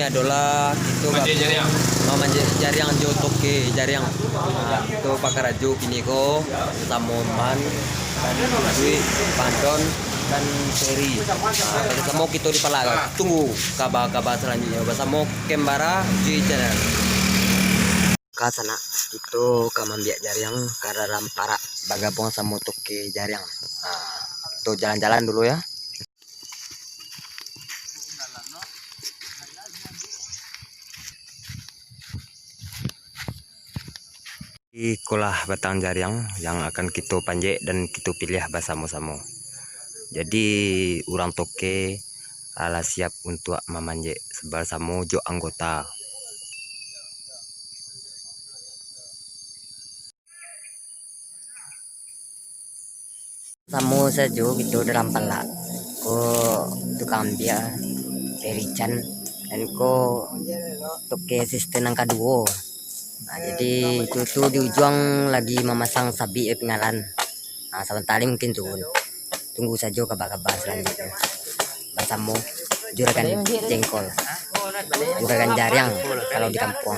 adalah itu jariang jo toke jariang. Nah, itu pakar raju kini ko samoman dan Dwi Pandon dan Seri. Nah, sama kita di Palaga. Tunggu kabar-kabar selanjutnya. Bersama Kembara di channel. Kasana itu kamambiak jariang karena rampara bagabong sama toke jariang. Nah, tuh jalan-jalan dulu ya. Ikulah batang jariang yang akan kita panjek dan kita pilih bersama-sama. Jadi orang toke ala siap untuk memanjek bersama jo anggota. Samu saja gitu dalam pelak. Ko tukang dia Perichan dan ko toke asisten angka 2. Nah, jadi itu tuh di ujung lagi memasang sabi pengalan. Nah, sebentar mungkin turun. Tunggu saja kabar-kabar selanjutnya. Bersama juragan jengkol, juragan jariang kalau di kampung.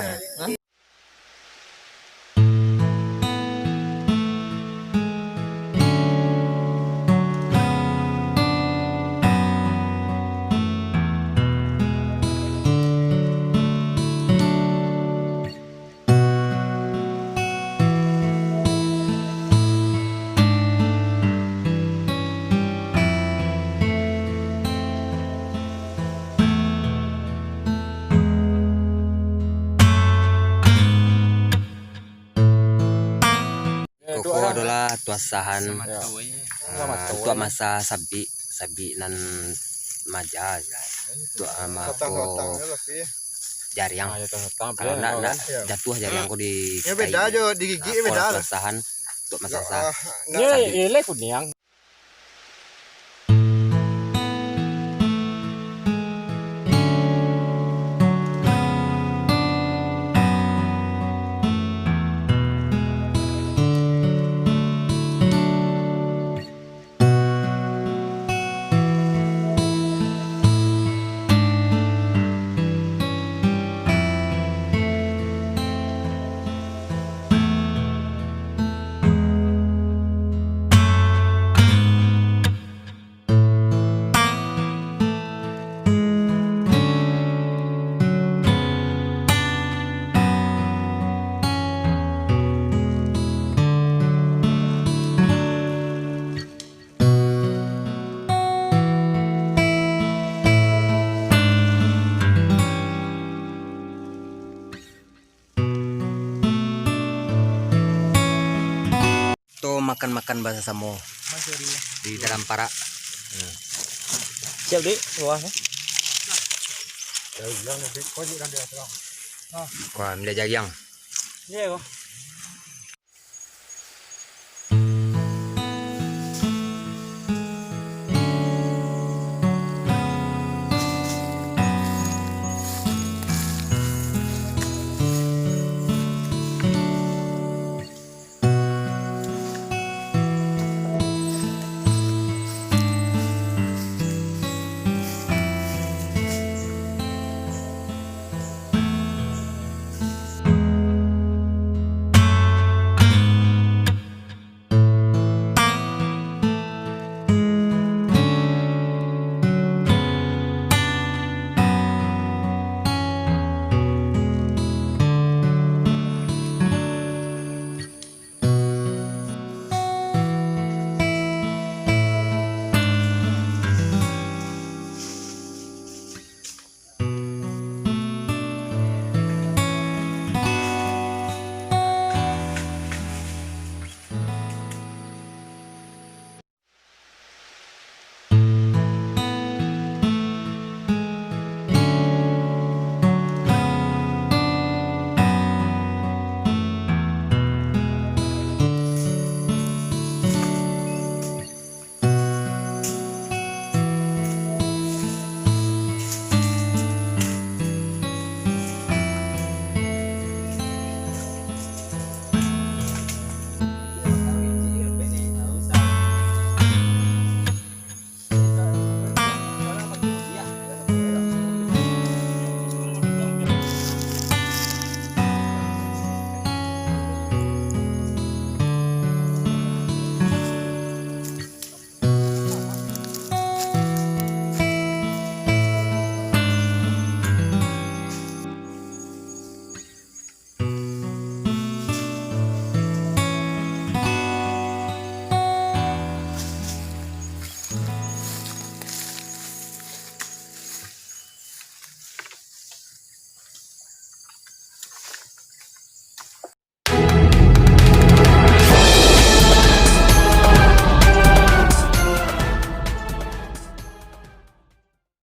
Koko adalah tuasahan untuk masa sabi nan maja untuk ama ko jariang kalau nak jatuh jariang ko di beda aja di gigi beda lah tuasahan untuk masa sabi. Ini kuning. Tuh makan-makan bahasa samo di dalam para. Siap di bawah. Wah, milih jariang. Iya kok.